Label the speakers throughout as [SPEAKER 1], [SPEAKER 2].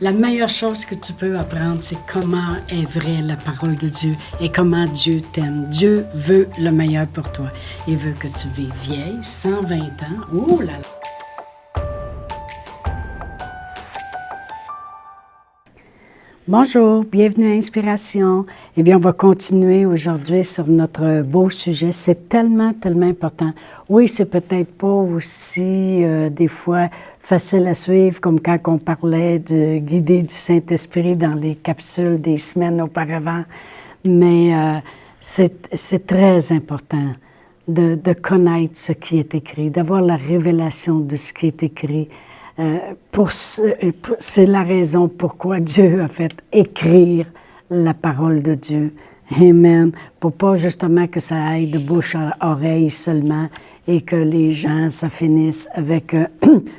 [SPEAKER 1] La meilleure chose que tu peux apprendre, c'est comment est vraie la parole de Dieu et comment Dieu t'aime. Dieu veut le meilleur pour toi. Il veut que tu vives vieille, 120 ans. Ouh là là! Bonjour, bienvenue à Inspiration. Eh bien, on va continuer aujourd'hui sur notre beau sujet. C'est tellement, tellement important. Oui, c'est peut-être pas aussi, des fois, facile à suivre, comme quand on parlait de guider du Saint-Esprit dans les capsules des semaines auparavant. Mais c'est très important de connaître ce qui est écrit, d'avoir la révélation de ce qui est écrit. C'est la raison pourquoi Dieu a fait écrire la parole de Dieu. Amen. Pour pas justement que ça aille de bouche à oreille seulement et que les gens, ça finisse avec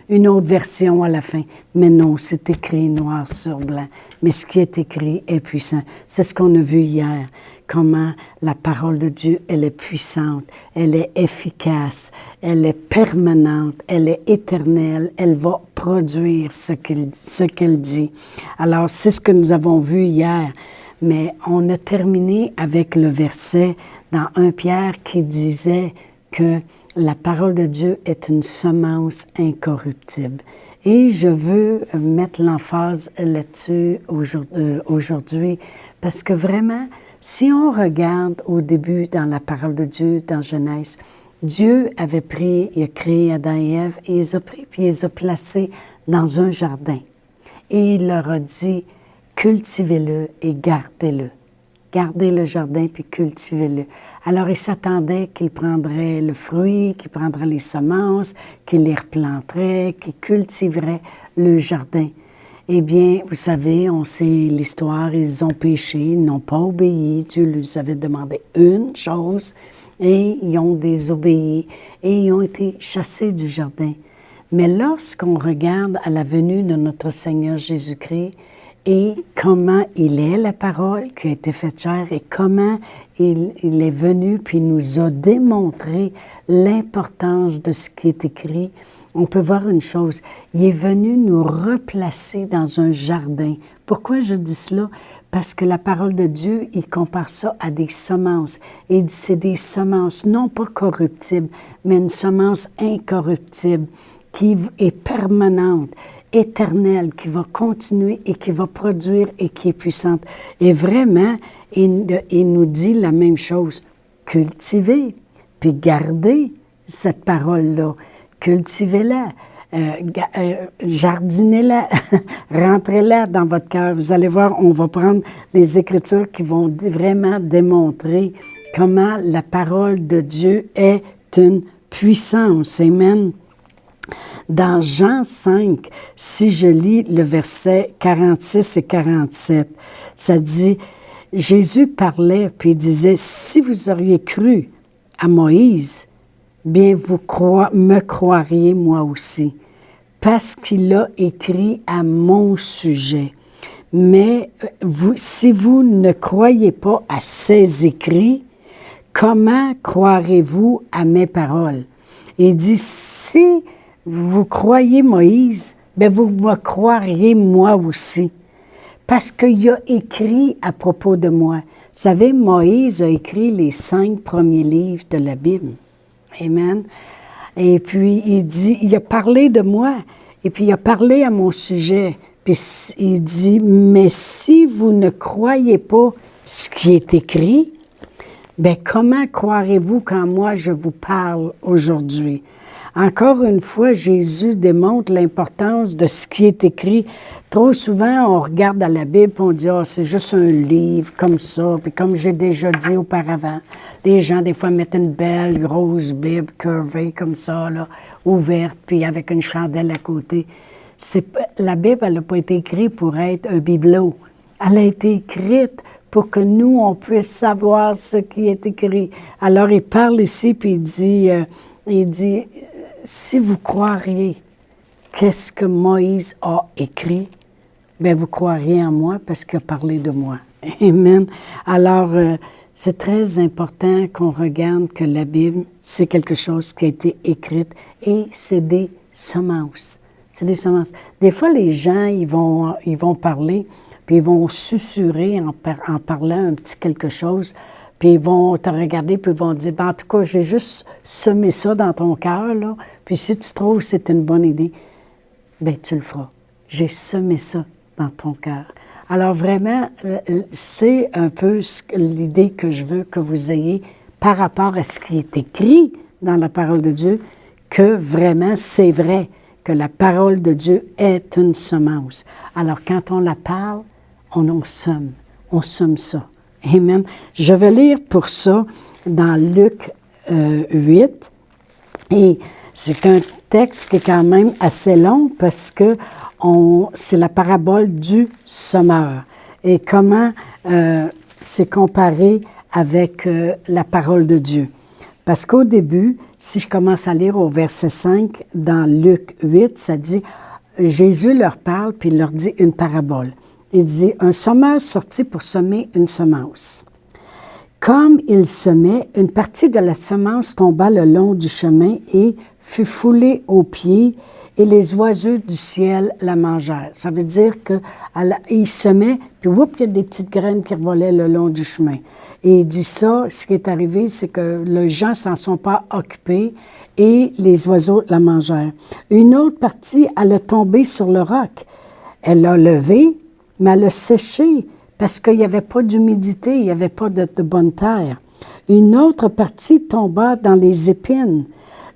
[SPEAKER 1] une autre version à la fin. Mais non, c'est écrit noir sur blanc. Mais ce qui est écrit est puissant. C'est ce qu'on a vu hier. Comment la parole de Dieu, elle est puissante, elle est efficace, elle est permanente, elle est éternelle, elle va produire ce qu'elle dit. Alors, c'est ce que nous avons vu hier, mais on a terminé avec le verset dans 1 Pierre qui disait que la parole de Dieu est une semence incorruptible. Et je veux mettre l'emphase là-dessus aujourd'hui parce que vraiment, si on regarde au début dans la parole de Dieu, dans Genèse, Dieu avait pris, il a créé Adam et Ève, et il les a pris, puis il les a placés dans un jardin. Et il leur a dit, cultivez-le et gardez-le. Gardez le jardin, puis cultivez-le. Alors, il s'attendait qu'il prendrait le fruit, qu'il prendrait les semences, qu'il les replanterait, qu'il cultiverait le jardin. Eh bien, vous savez, on sait l'histoire, ils ont péché, ils n'ont pas obéi. Dieu leur avait demandé une chose et ils ont désobéi et ils ont été chassés du jardin. Mais lorsqu'on regarde à la venue de notre Seigneur Jésus-Christ et comment il est la parole qui a été faite chair et comment il est venu puis nous a démontré l'importance de ce qui est écrit, on peut voir une chose, il est venu nous replacer dans un jardin. Pourquoi je dis cela? Parce que la parole de Dieu, il compare ça à des semences. Et il dit c'est des semences non pas corruptibles, mais une semence incorruptible qui est permanente, éternelle, qui va continuer et qui va produire et qui est puissante. Et vraiment, il nous dit la même chose. Cultivez, puis gardez cette parole-là. Cultivez-la, jardinez-la, rentrez-la dans votre cœur. Vous allez voir, on va prendre les Écritures qui vont vraiment démontrer comment la parole de Dieu est une puissance. Amen. Dans Jean 5, si je lis le verset 46 et 47, ça dit, Jésus parlait puis il disait, si vous auriez cru à Moïse, bien vous me croiriez moi aussi, parce qu'il a écrit à mon sujet. Mais si vous ne croyez pas à ses écrits, comment croirez-vous à mes paroles? Il dit, si vous croyez Moïse, bien vous me croiriez moi aussi, parce qu'il a écrit à propos de moi. Vous savez, Moïse a écrit les 5 premiers livres de la Bible. Amen. Et puis, il a parlé de moi, et puis il a parlé à mon sujet. Puis il dit, mais si vous ne croyez pas ce qui est écrit, bien, comment croirez-vous quand moi je vous parle aujourd'hui? Encore une fois, Jésus démontre l'importance de ce qui est écrit. Trop souvent, on regarde dans la Bible et on dit « Ah, c'est juste un livre comme ça. » Puis comme j'ai déjà dit auparavant, les gens, des fois, mettent une belle, grosse Bible curvée comme ça, là, ouverte, puis avec une chandelle à côté. La Bible, elle n'a pas été écrite pour être un bibelot. Elle a été écrite pour que nous, on puisse savoir ce qui est écrit. Alors, il parle ici, puis il dit si vous croiriez qu'est-ce que Moïse a écrit, bien, vous croiriez en moi parce qu'il a parlé de moi. Amen. Alors, c'est très important qu'on regarde que la Bible, c'est quelque chose qui a été écrit et c'est des semences. C'est des semences. Des fois, les gens, ils vont parler, puis ils vont susurrer en parlant un petit quelque chose, puis ils vont te regarder, puis ils vont dire, ben, en tout cas, j'ai juste semé ça dans ton cœur, là, puis si tu trouves que c'est une bonne idée, bien, tu le feras. J'ai semé ça dans ton cœur. Alors vraiment, c'est un peu l'idée que je veux que vous ayez par rapport à ce qui est écrit dans la parole de Dieu, que vraiment c'est vrai que la parole de Dieu est une semence. Alors quand on la parle, on somme ça. Amen. Je vais lire pour ça dans Luc 8, et c'est un texte qui est quand même assez long parce que c'est la parabole du semeur et comment c'est comparé avec la parole de Dieu. Parce qu'au début, si je commence à lire au verset 5 dans Luc 8, ça dit, Jésus leur parle puis il leur dit une parabole. Il dit, un semeur sortit pour semer une semence. Comme il semait, une partie de la semence tomba le long du chemin et fut foulée aux pieds, et les oiseaux du ciel la mangèrent. Ça veut dire qu'il semait, puis whoop, il y a des petites graines qui volaient le long du chemin. Et il dit ça, ce qui est arrivé, c'est que les gens s'en sont pas occupés et les oiseaux la mangèrent. Une autre partie, elle a tombé sur le roc. Elle l'a levé, mais elle a séché parce qu'il n'y avait pas d'humidité, il n'y avait pas de bonne terre. Une autre partie tomba dans les épines.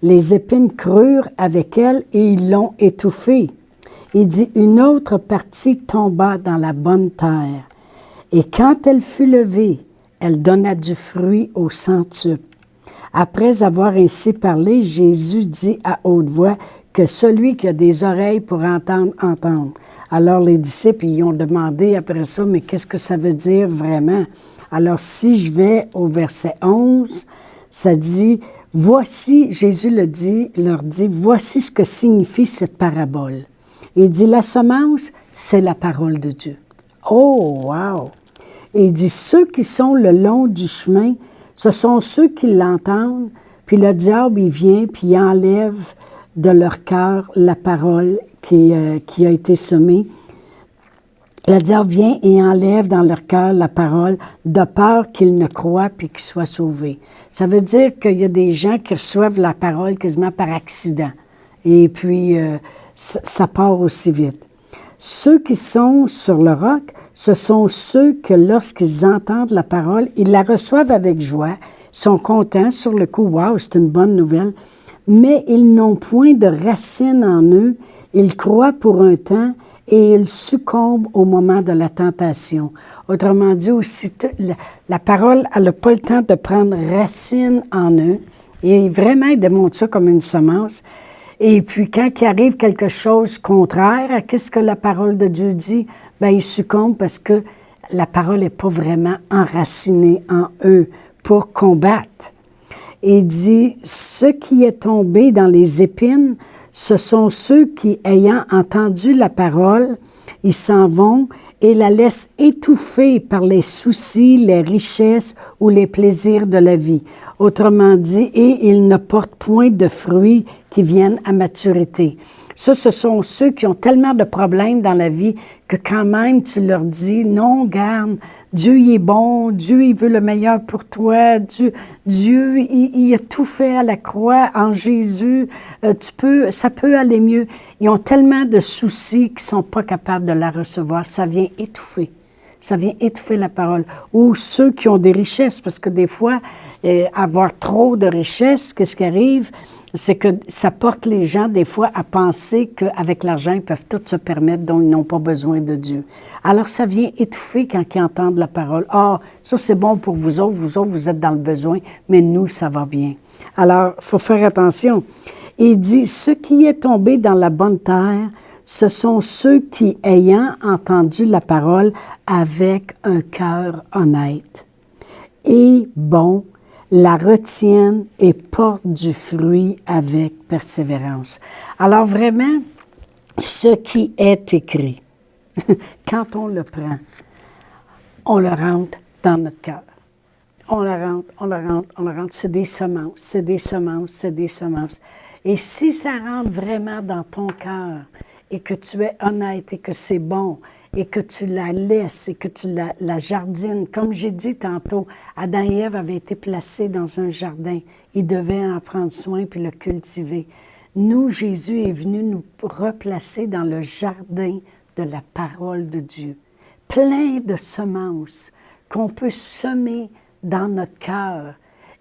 [SPEAKER 1] Les épines crurent avec elle et ils l'ont étouffée. Il dit, une autre partie tomba dans la bonne terre. Et quand elle fut levée, elle donna du fruit au centuple. Après avoir ainsi parlé, Jésus dit à haute voix que celui qui a des oreilles pour entendre, entende. Alors les disciples, ils ont demandé après ça, mais qu'est-ce que ça veut dire vraiment? Alors si je vais au verset 11, ça dit, voici, Jésus leur dit, voici ce que signifie cette parabole. Il dit, la semence, c'est la parole de Dieu. Oh, wow! Et il dit, ceux qui sont le long du chemin, ce sont ceux qui l'entendent, puis le diable, il vient, puis il enlève de leur cœur la parole qui a été semée. Le diable vient et enlève dans leur cœur la parole de peur qu'ils ne croient puis qu'ils soient sauvés. Ça veut dire qu'il y a des gens qui reçoivent la parole quasiment par accident. Et puis, ça part aussi vite. Ceux qui sont sur le roc, ce sont ceux que lorsqu'ils entendent la parole, ils la reçoivent avec joie, sont contents sur le coup, « Wow, c'est une bonne nouvelle », mais ils n'ont point de racines en eux, ils croient pour un temps et ils succombent au moment de la tentation. Autrement dit, aussi, la parole, elle n'a pas le temps de prendre racine en eux, et vraiment, ils démontrent ça comme une semence. Et puis, quand il arrive quelque chose contraire à ce que la parole de Dieu dit, bien, ils succombent parce que la parole n'est pas vraiment enracinée en eux pour combattre. Et il dit, ce qui est tombé dans les épines, ce sont ceux qui, ayant entendu la parole, ils s'en vont et la laissent étouffer par les soucis, les richesses ou les plaisirs de la vie. Autrement dit, et ils ne portent point de fruits qui viennent à maturité. Ça, ce sont ceux qui ont tellement de problèmes dans la vie que quand même tu leur dis, non, garde, Dieu il est bon, Dieu il veut le meilleur pour toi, Dieu il a tout fait à la croix en Jésus, ça peut aller mieux. Ils ont tellement de soucis qu'ils ne sont pas capables de la recevoir, ça vient étouffer. Ça vient étouffer la parole. Ou ceux qui ont des richesses, parce que des fois, avoir trop de richesses, qu'est-ce qui arrive? C'est que ça porte les gens, des fois, à penser qu'avec l'argent, ils peuvent tout se permettre, donc ils n'ont pas besoin de Dieu. Alors, ça vient étouffer quand ils entendent la parole. Ah, ça, c'est bon pour vous autres, vous êtes dans le besoin, mais nous, ça va bien. Alors, il faut faire attention. Il dit, ce qui est tombé dans la bonne terre, ce sont ceux qui, ayant entendu la parole avec un cœur honnête et bon, la retiennent et portent du fruit avec persévérance. Alors vraiment, ce qui est écrit, quand on le prend, on le rentre dans notre cœur. On le rentre, c'est des semences, c'est des semences, c'est des semences. Et si ça rentre vraiment dans ton cœur, et que tu es honnête et que c'est bon et que tu la laisses et que tu la jardines. Comme j'ai dit tantôt, Adam et Ève avaient été placés dans un jardin. Ils devaient en prendre soin puis le cultiver. Nous, Jésus est venu nous replacer dans le jardin de la parole de Dieu. Plein de semences qu'on peut semer dans notre cœur.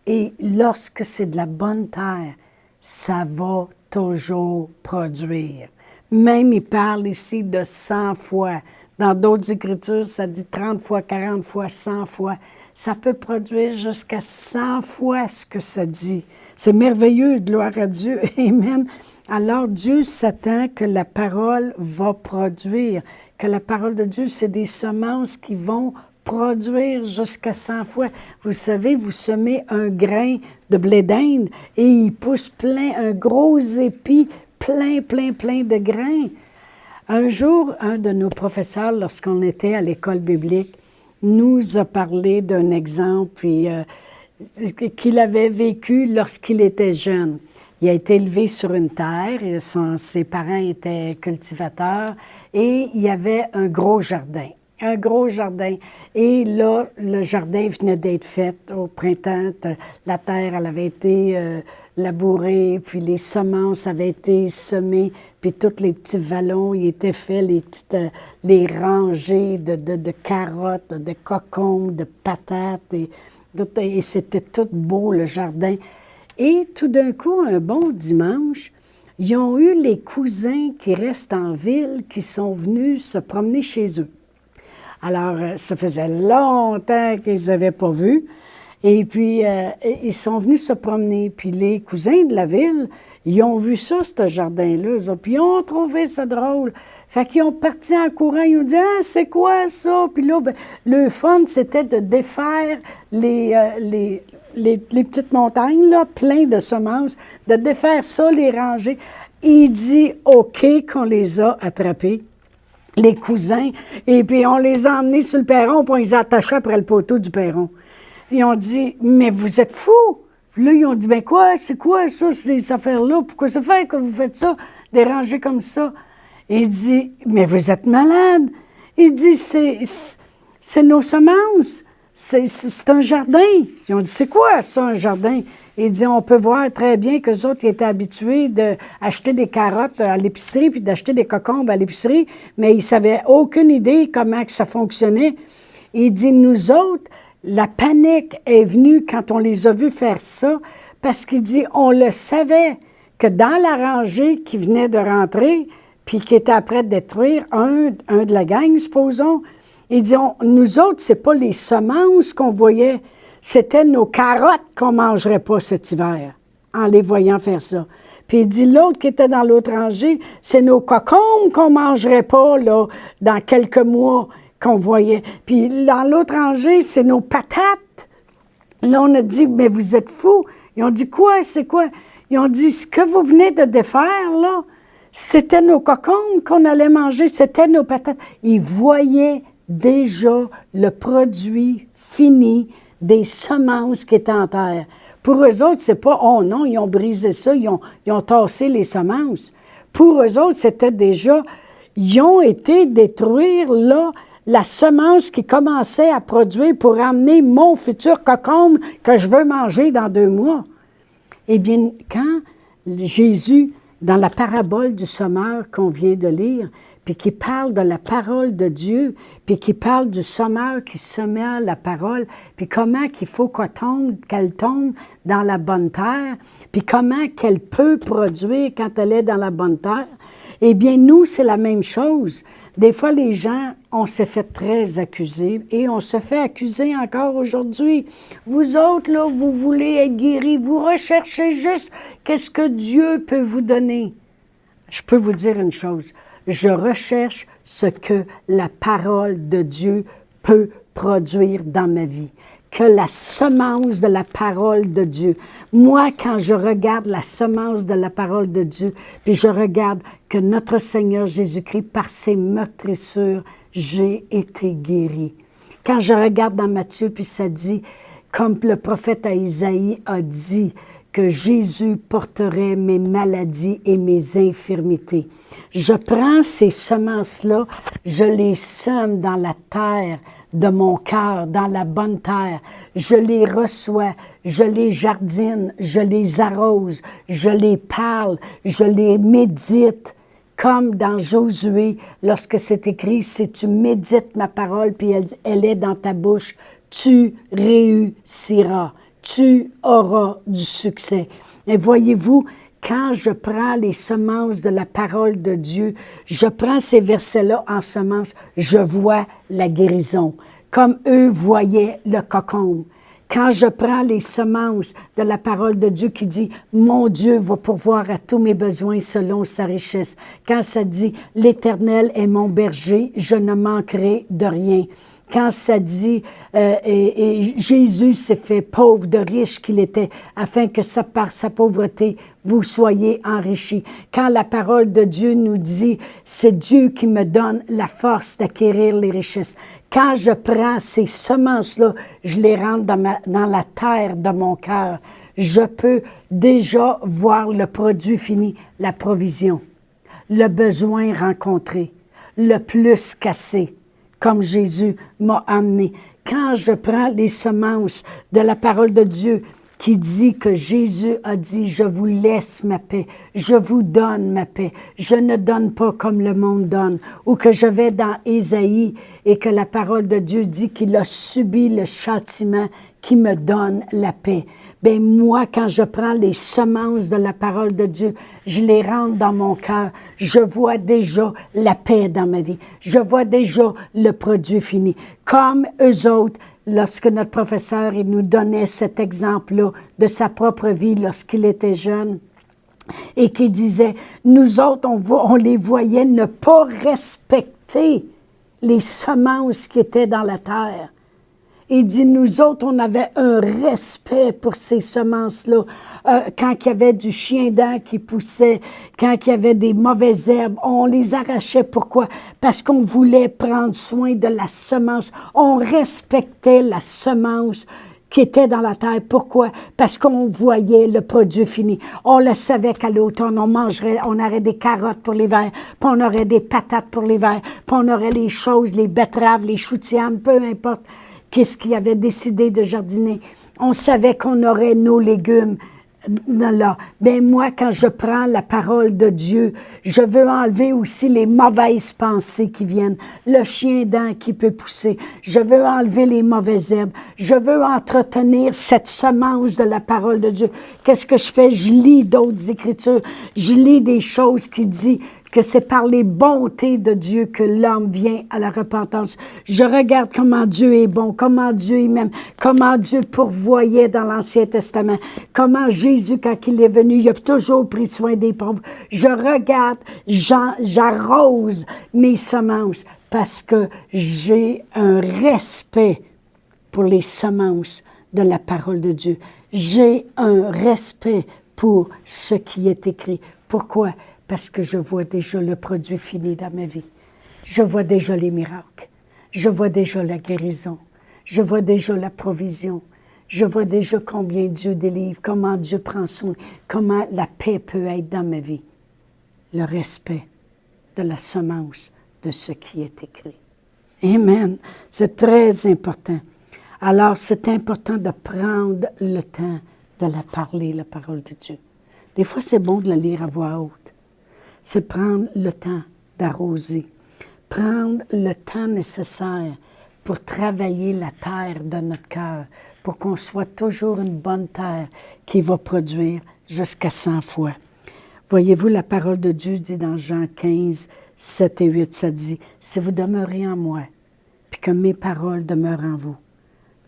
[SPEAKER 1] Et lorsque c'est de la bonne terre, ça va toujours produire. Même, il parle ici de 100 fois. Dans d'autres Écritures, ça dit 30 fois, 40 fois, 100 fois. Ça peut produire jusqu'à 100 fois ce que ça dit. C'est merveilleux, gloire à Dieu. Amen. Alors, Dieu s'attend que la parole va produire, que la parole de Dieu, c'est des semences qui vont produire jusqu'à 100 fois. Vous savez, vous semez un grain de blé d'Inde et il pousse plein, un gros épi, plein de grains. Un jour, un de nos professeurs, lorsqu'on était à l'école biblique, nous a parlé d'un exemple qu'il avait vécu lorsqu'il était jeune. Il a été élevé sur une terre, ses parents étaient cultivateurs et il y avait un gros jardin. Un gros jardin. Et là, le jardin venait d'être fait au printemps. La terre, elle avait été labourée, puis les semences avaient été semées, puis tous les petits vallons, ils étaient faits, les rangées de carottes, de cocombes, de patates, et c'était tout beau, le jardin. Et tout d'un coup, un bon dimanche, ils ont eu les cousins qui restent en ville, qui sont venus se promener chez eux. Alors, ça faisait longtemps qu'ils n'avaient pas vu. Et puis, ils sont venus se promener. Puis les cousins de la ville, ils ont vu ça, ce jardin-là. Puis ils ont trouvé ça drôle. Fait qu'ils ont parti en courant. Ils ont dit « Ah, c'est quoi ça? » Puis là, ben, le fun, c'était de défaire les petites montagnes, là, plein de semences, de défaire ça, les ranger. Il dit « OK » qu'on les a attrapés, les cousins, et puis on les a emmenés sur le perron, puis on les a attachés après le poteau du perron. Ils ont dit « Mais vous êtes fous! » Puis là, ils ont dit « Ben quoi? C'est quoi ça, ces affaires-là? Pourquoi ça fait que vous faites ça, des rangées comme ça? » Il dit « Mais vous êtes malade! » Il dit « C'est nos semences. C'est un jardin. » Ils ont dit « C'est quoi ça, un jardin? » Il dit « On peut voir très bien qu'eux autres ils étaient habitués d'acheter des carottes à l'épicerie puis d'acheter des cocombes à l'épicerie, mais ils ne savaient aucune idée comment que ça fonctionnait. » Il dit « Nous autres, la panique est venue quand on les a vus faire ça, parce qu'il dit, on le savait que dans la rangée qui venait de rentrer, puis qui était après de détruire un de la gang, supposons, il dit, nous autres, c'est pas les semences qu'on voyait, c'était nos carottes qu'on ne mangerait pas cet hiver, en les voyant faire ça. Puis il dit, l'autre qui était dans l'autre rangée, c'est nos cocombes qu'on ne mangerait pas, là, dans quelques mois, qu'on voyait. Puis dans l'autre rangée, c'est nos patates. Là, on a dit, mais vous êtes fous. Ils ont dit, quoi, c'est quoi? Ils ont dit, ce que vous venez de défaire, là, c'était nos cocombes qu'on allait manger, c'était nos patates. Ils voyaient déjà le produit fini des semences qui étaient en terre. Pour eux autres, c'est pas, oh non, ils ont brisé ça, ils ont tassé les semences. Pour eux autres, c'était déjà, ils ont été détruire, là, la semence qui commençait à produire pour amener mon futur cocombe que je veux manger dans 2 mois. Eh bien, quand Jésus, dans la parabole du semeur qu'on vient de lire, puis qui parle de la parole de Dieu, puis qui parle du semeur qui semait la parole, puis comment qu'il faut qu'elle tombe dans la bonne terre, puis comment qu'elle peut produire quand elle est dans la bonne terre, eh bien, nous, c'est la même chose. Des fois, les gens, on s'est fait très accuser et on se fait accuser encore aujourd'hui. Vous autres, là, vous voulez être guéris, vous recherchez juste qu'est-ce que Dieu peut vous donner. Je peux vous dire une chose, je recherche ce que la parole de Dieu peut produire dans ma vie. Que la semence de la parole de Dieu. Moi, quand je regarde la semence de la parole de Dieu, puis je regarde que notre Seigneur Jésus-Christ, par ses meurtrissures, j'ai été guéri. Quand je regarde dans Matthieu, puis ça dit, comme le prophète Isaïe a dit, que Jésus porterait mes maladies et mes infirmités. Je prends ces semences-là, je les sème dans la terre de mon cœur, dans la bonne terre. Je les reçois, je les jardine, je les arrose, je les parle, je les médite. Comme dans Josué, lorsque c'est écrit, si tu médites ma parole, puis elle est dans ta bouche, tu réussiras, tu auras du succès. Et voyez-vous, quand je prends les semences de la parole de Dieu, je prends ces versets-là en semences, je vois la guérison, comme eux voyaient le cocon. Quand je prends les semences de la parole de Dieu qui dit « Mon Dieu va pourvoir à tous mes besoins selon sa richesse », quand ça dit « L'Éternel est mon berger, je ne manquerai de rien », quand ça dit et Jésus s'est fait pauvre de riche qu'il était, afin que par sa pauvreté, vous soyez enrichis. Quand la parole de Dieu nous dit, c'est Dieu qui me donne la force d'acquérir les richesses. Quand je prends ces semences-là, je les rentre dans la terre de mon cœur. Je peux déjà voir le produit fini, la provision, le besoin rencontré, le plus cassé, comme Jésus m'a amené. Quand je prends les semences de la parole de Dieu qui dit que Jésus a dit « Je vous laisse ma paix, je vous donne ma paix, je ne donne pas comme le monde donne », ou que je vais dans Ésaïe et que la parole de Dieu dit qu'il a subi le châtiment qui me donne la paix. Bien, moi, quand je prends les semences de la parole de Dieu, je les rentre dans mon cœur, je vois déjà la paix dans ma vie. Je vois déjà le produit fini. Comme eux autres, lorsque notre professeur il nous donnait cet exemple-là de sa propre vie lorsqu'il était jeune, et qui disait, nous autres, on les voyait ne pas respecter les semences qui étaient dans la terre. Il dit, nous autres, on avait un respect pour ces semences-là. Quand il y avait du chien-dent qui poussait, quand il y avait des mauvaises herbes, on les arrachait. Pourquoi? Parce qu'on voulait prendre soin de la semence. On respectait la semence qui était dans la terre. Pourquoi? Parce qu'on voyait le produit fini. On le savait qu'à l'automne, on aurait des carottes pour l'hiver, puis on aurait des patates pour l'hiver, puis on aurait les choses, les betteraves, les choux-de-siam, peu importe. Qu'est-ce qu'il avait décidé de jardiner? On savait qu'on aurait nos légumes là. Bien, moi, quand je prends la parole de Dieu, je veux enlever aussi les mauvaises pensées qui viennent, le chien-dent qui peut pousser. Je veux enlever les mauvaises herbes. Je veux entretenir cette semence de la parole de Dieu. Qu'est-ce que je fais? Je lis d'autres Écritures. Je lis des choses qui disent que c'est par les bontés de Dieu que l'homme vient à la repentance. Je regarde comment Dieu est bon, comment Dieu est même, comment Dieu pourvoyait dans l'Ancien Testament, comment Jésus, quand il est venu, il a toujours pris soin des pauvres. Je regarde, j'arrose mes semences parce que j'ai un respect pour les semences de la parole de Dieu. J'ai un respect pour ce qui est écrit. Pourquoi? Parce que je vois déjà le produit fini dans ma vie. Je vois déjà les miracles. Je vois déjà la guérison. Je vois déjà la provision. Je vois déjà combien Dieu délivre, comment Dieu prend soin, comment la paix peut être dans ma vie. Le respect de la semence de ce qui est écrit. Amen. C'est très important. Alors, c'est important de prendre le temps de la parler, la parole de Dieu. Des fois, c'est bon de la lire à voix haute. C'est prendre le temps d'arroser, prendre le temps nécessaire pour travailler la terre de notre cœur, pour qu'on soit toujours une bonne terre qui va produire jusqu'à 100 fois. Voyez-vous, la parole de Dieu dit dans Jean 15, 7 et 8, ça dit, « Si vous demeurez en moi, puis que mes paroles demeurent en vous,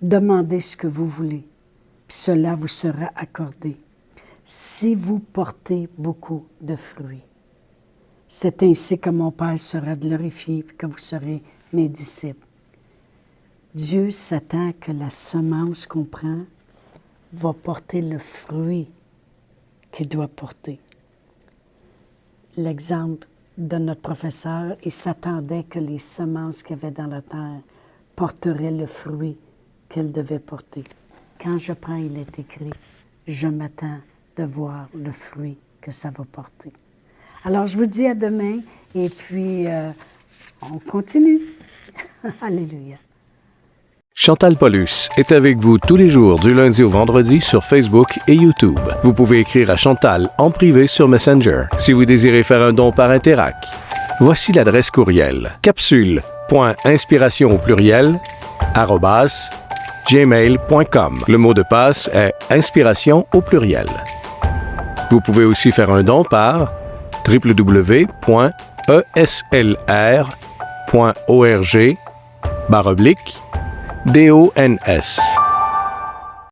[SPEAKER 1] demandez ce que vous voulez, puis cela vous sera accordé. Si vous portez beaucoup de fruits, c'est ainsi que mon Père sera glorifié et que vous serez mes disciples. » Dieu s'attend que la semence qu'on prend va porter le fruit qu'il doit porter. L'exemple de notre professeur, il s'attendait que les semences qu'il y avait dans la terre porteraient le fruit qu'elles devaient porter. Quand je prends, il est écrit, je m'attends de voir le fruit que ça va porter. Alors, je vous dis à demain et puis on continue. Alléluia.
[SPEAKER 2] Chantal Paulus est avec vous tous les jours du lundi au vendredi sur Facebook et YouTube. Vous pouvez écrire à Chantal en privé sur Messenger si vous désirez faire un don par Interac. Voici l'adresse courriel capsule.inspiration@gmail.com. Le mot de passe est inspiration au pluriel. Vous pouvez aussi faire un don par www.eslr.org/DONS.